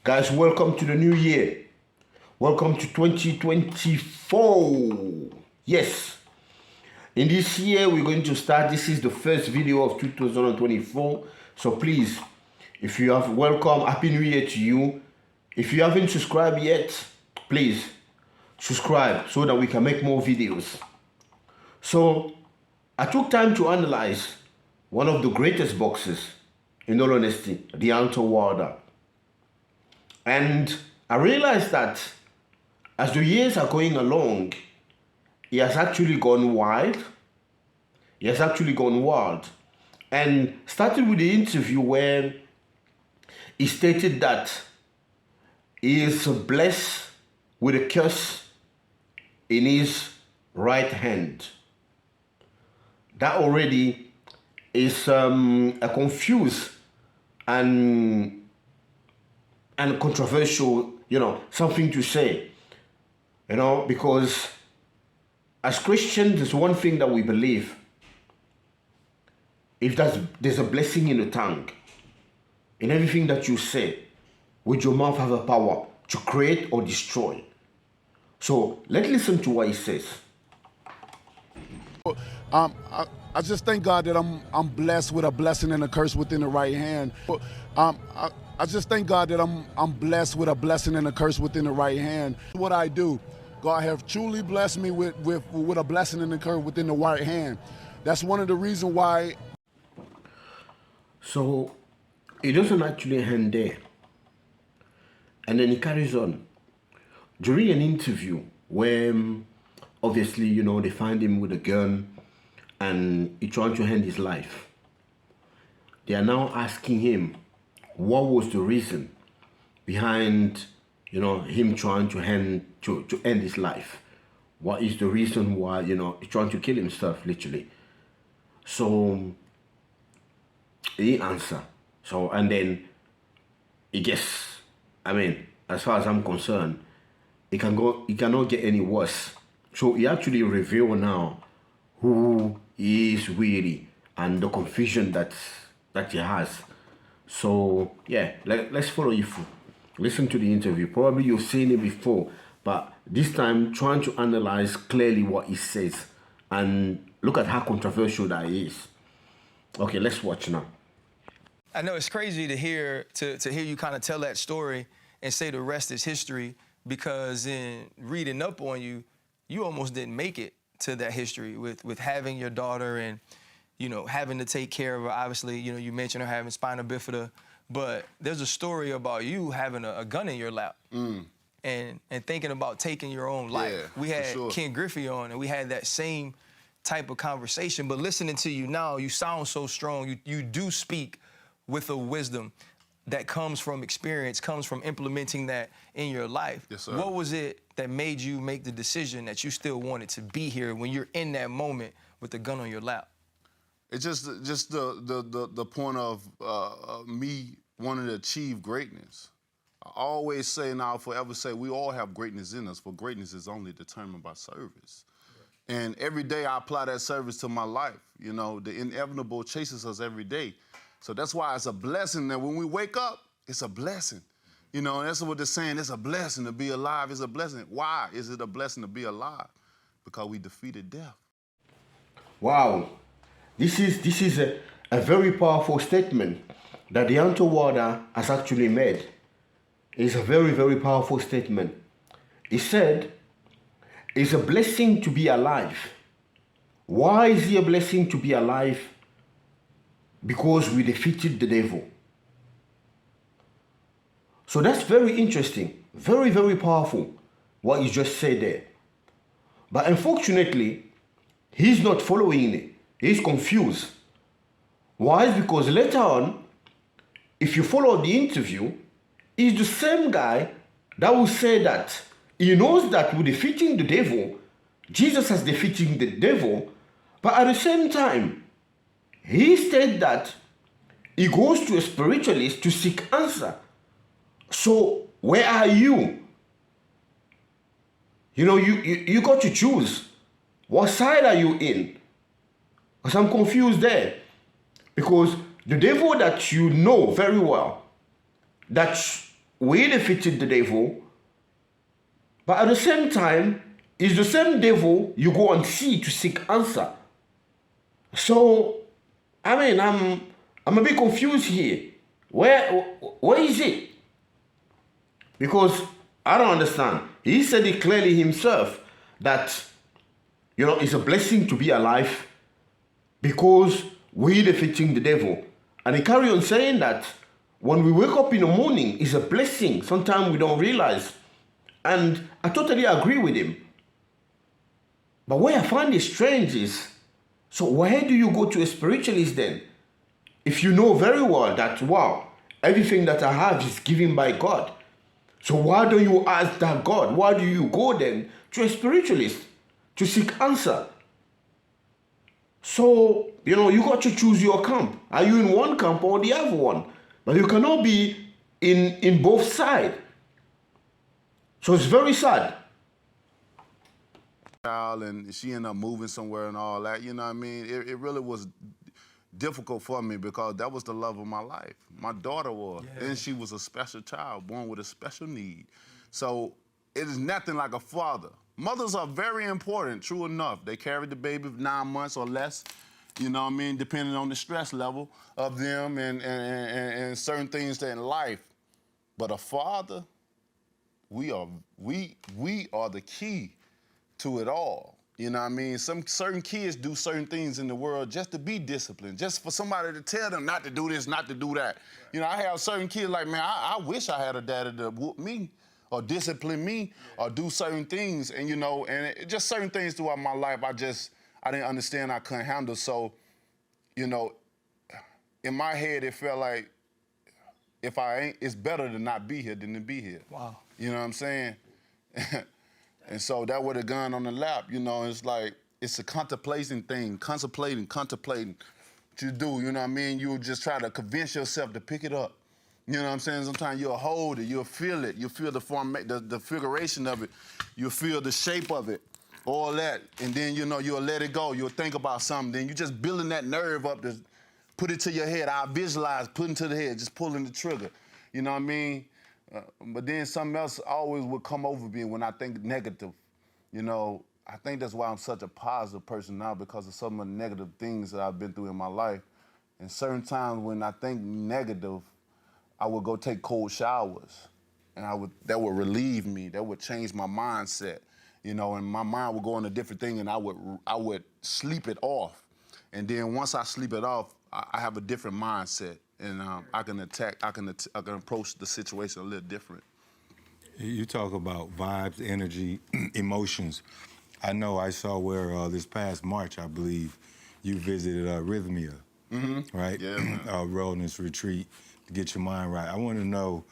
Guys, welcome to the new year. Welcome to 2024. Yes. In this year, we're going to start. This is the first video of 2024. So please, if you have welcome, Happy New Year to you. If you haven't subscribed yet, please subscribe so that we can make more videos. So I took time to analyze one of the greatest boxers, in all honesty, Deontay Wilder. And I realized that as the years are going along, he has actually gone wild. He has actually gone wild. And started with the interview where he stated that he is blessed with a curse in his right hand. That already is a confused and controversial, something to say, because as Christians, there's one thing that we believe. If there's a blessing in the tongue, in everything that you say, would your mouth have a power to create or destroy? So let's listen to what he says. I just thank God that I'm blessed with a blessing and a curse within the right hand. I just thank God that I'm blessed with a blessing and a curse within the right hand. What I do, God have truly blessed me with a blessing and a curse within the right hand. That's one of the reasons why. So it doesn't actually end there. And then he carries on. During an interview where obviously, they find him with a gun and he trying to end his life. They are now asking him what was the reason behind, him trying to end his life. What is the reason why, he's trying to kill himself, literally. So he answer. So, and then he gets, as far as I'm concerned, it cannot get any worse. So he actually reveal now who he is really and the confusion that he has. So yeah, let's follow you through. Listen to the interview. Probably you've seen it before, but this time trying to analyze clearly what he says and look at how controversial that is. Okay, let's watch now. I know it's crazy to hear you kind of tell that story and say the rest is history, because in reading up on you, you almost didn't make it to that history with having your daughter and, having to take care of her. Obviously, you mentioned her having spina bifida, but there's a story about you having a gun in your lap and thinking about taking your own life. Yeah, we had sure. Ken Griffey on, and we had that same type of conversation, but listening to you now, you sound so strong. You do speak with a wisdom that comes from experience, comes from implementing that in your life. Yes, sir. What was it that made you make the decision that you still wanted to be here when you're in that moment with the gun on your lap? It's just the point of me wanting to achieve greatness. I always say, and I'll forever say, we all have greatness in us, but greatness is only determined by service. Right. And every day I apply that service to my life. The inevitable chases us every day. So that's why it's a blessing that when we wake up, it's a blessing. And that's what they're saying. It's a blessing to be alive. It's a blessing. Why is it a blessing to be alive? Because we defeated death. Wow. This is a very powerful statement that Deontay Wilder has actually made. It's a very, very powerful statement. He said, it's a blessing to be alive. Why is it a blessing to be alive? Because we defeated the devil. So that's very interesting. Very, very powerful, what you just said there. But unfortunately, he's not following it. He's confused. Why? Because later on, if you follow the interview, he's the same guy that will say that he knows that with defeating the devil, Jesus has defeated the devil, but at the same time, he said that he goes to a spiritualist to seek answer. So where are you? You got to choose. What side are you in? Because I'm confused there. Because the devil that you know very well, that we defeated the devil, but at the same time, it's the same devil you go and see to seek answer. So, I mean, I'm a bit confused here. Where is it? Because I don't understand. He said it clearly himself that, it's a blessing to be alive because we're defeating the devil. And he carry on saying that when we wake up in the morning, it's a blessing. Sometimes we don't realize. And I totally agree with him. But what I find it strange is, so why do you go to a spiritualist then? If you know very well that, wow, everything that I have is given by God. So why don't you ask that God? Why do you go then to a spiritualist to seek answer? So, you got to choose your camp. Are you in one camp or the other one? But you cannot be in both sides. So it's very sad. And she ended up moving somewhere and all that, you know what I mean? It really was difficult for me because that was the love of my life. My daughter was, and she was a special child, born with a special need. So it is nothing like a father. Mothers are very important, true enough. They carried the baby 9 months or less, you know what I mean, depending on the stress level of them and certain things in life. But a father, we are the key to it all. You know what I mean? Some certain kids do certain things in the world just to be disciplined, just for somebody to tell them not to do this, not to do that. You know, I have certain kids like, man, I wish I had a daddy to whoop me or discipline me or do certain things. And, just certain things throughout my life, I didn't understand, I couldn't handle. So, in my head, it felt like it's better to not be here than to be here. Wow. You know what I'm saying? And so that with a gun on the lap, it's like, it's a contemplating thing, contemplating what you do, you know what I mean? You'll just try to convince yourself to pick it up. You know what I'm saying? Sometimes you'll hold it, you'll feel it, you'll feel the figuration of it, you'll feel the shape of it, all that, and then, you'll let it go, you'll think about something, then you're just building that nerve up to put it to your head. I visualize putting to the head, just pulling the trigger, you know what I mean? But then something else always would come over me when I think negative. I think that's why I'm such a positive person now, because of some of the negative things that I've been through in my life. And certain times when I think negative, I would go take cold showers, and that would relieve me. That would change my mindset, and my mind would go on a different thing, and I would sleep it off. And then once I sleep it off, I have a different mindset. And I can approach the situation a little different. You talk about vibes, energy, emotions. I know I saw where this past March, I believe, you visited Rhythmia, right? Yeah, man. Wellness retreat to get your mind right. I want to know,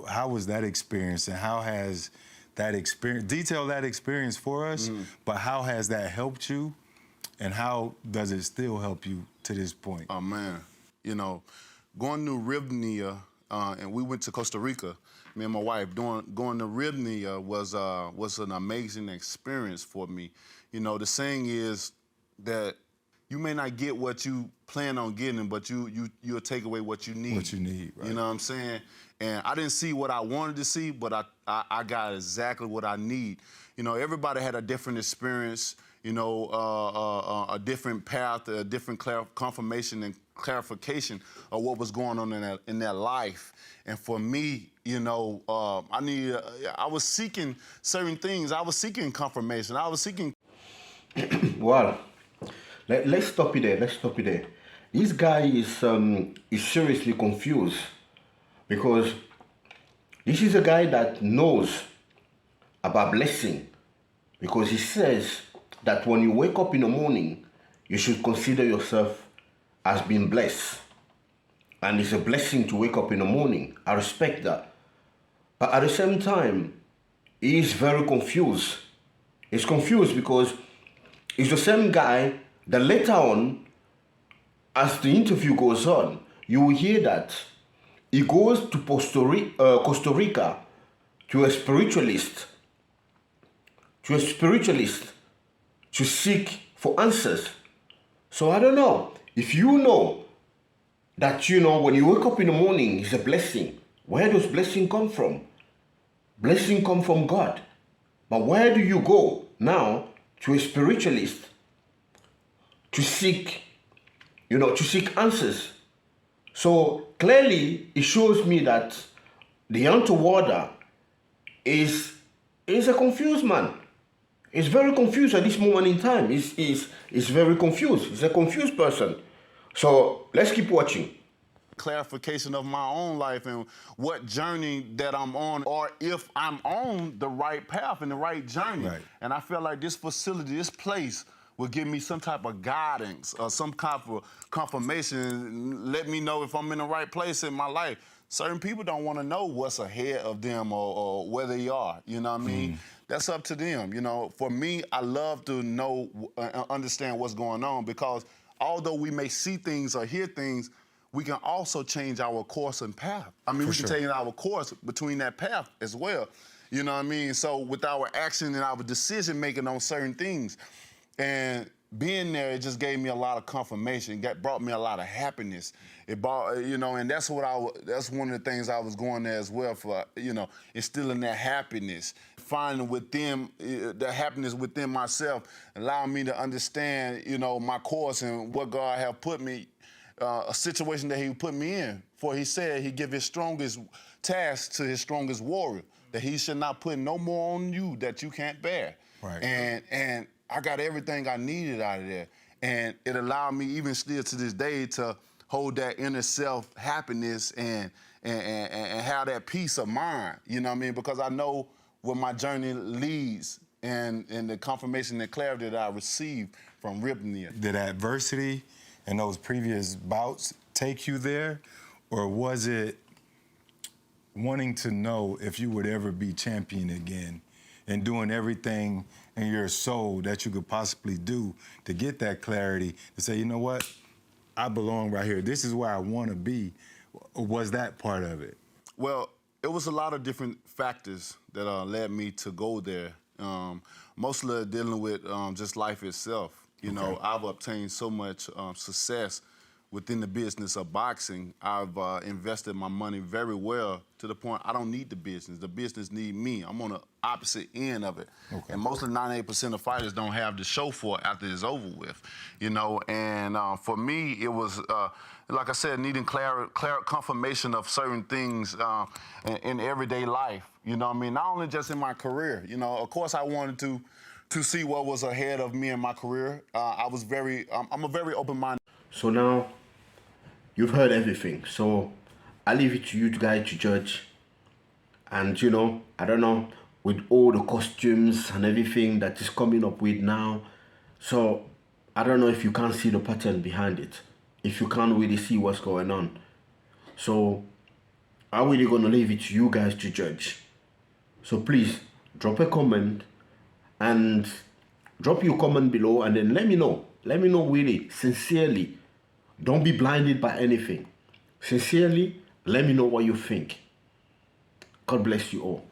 how was that experience, and how has that experience, detail that experience for us, but how has that helped you, and how does it still help you to this point? Oh, man. Going to Rhythmia, and we went to Costa Rica, me and my wife, going to Rhythmia was an amazing experience for me. The saying is that you may not get what you plan on getting, but you'll take away what you need. What you need, right. You know what I'm saying? And I didn't see what I wanted to see, but I got exactly what I need. Everybody had a different experience, a different path, a different confirmation and clarification of what was going on in their life. And for me, I was seeking certain things. I was seeking confirmation. I was seeking. Well, let's stop it there. This guy is seriously confused, because this is a guy that knows about blessing, because he says that when you wake up in the morning, you should consider yourself as being blessed. And it's a blessing to wake up in the morning. I respect that. But at the same time, he is very confused. He's confused because it's the same guy that later on, as the interview goes on, you will hear that he goes to Costa Rica to a spiritualist to seek for answers. So I don't know. If you know that, when you wake up in the morning, it's a blessing, Where does blessing come from? Blessing come from God. But where do you go now to a spiritualist to seek, to seek answers? So clearly, it shows me that Deontay Wilder is a confused man. He's very confused at this moment in time. He's very confused. He's a confused person. So let's keep watching. Clarification of my own life and what journey that I'm on, or if I'm on the right path and the right journey. Right. And I feel like this facility, this place, will give me some type of guidance or some type of confirmation, let me know if I'm in the right place in my life. Certain people don't want to know what's ahead of them or where they are, you know what I mean? That's up to them, For me, I love to know, understand what's going on, because although we may see things or hear things, we can also change our course and path. I mean, we can change our course between that path as well. You know what I mean? So with our action and our decision making on certain things, and being there, it just gave me a lot of confirmation. That brought me a lot of happiness. It brought, and that's that's one of the things I was going there as well for, instilling that happiness, finding within the happiness within myself, allowing me to understand, my course and what God have put me. A situation that he put me in. For he said he give his strongest task to his strongest warrior, that he should not put no more on you that you can't bear. Right. And I got everything I needed out of there. And it allowed me, even still to this day, to hold that inner self happiness and have that peace of mind, you know what I mean? Because I know where my journey leads and the confirmation and clarity that I received from ripping it. Did adversity and those previous bouts take you there? Or was it wanting to know if you would ever be champion again and doing everything in your soul that you could possibly do to get that clarity, to say, you know what, I belong right here. This is where I want to be. Was that part of it? Well, it was a lot of different factors that led me to go there. Mostly dealing with just life itself. You know, I've obtained so much success within the business of boxing. I've invested my money very well to the point I don't need the business. The business need me. I'm on the opposite end of it. Okay. And mostly 98% of fighters don't have the show for it after it's over with, And for me, it was, like I said, needing confirmation of certain things in everyday life. You know what I mean? Not only just in my career. Of course, I wanted to see what was ahead of me in my career. I'm a very open-minded. So now, you've heard everything. So I leave it to you guys to judge. And I don't know, with all the costumes and everything that is coming up with now. So I don't know if you can't see the pattern behind it. If you can't really see what's going on. So I'm really gonna leave it to you guys to judge. So please drop a comment. And drop your comment below and then let me know. Let me know really, sincerely. Don't be blinded by anything. Sincerely, let me know what you think. God bless you all.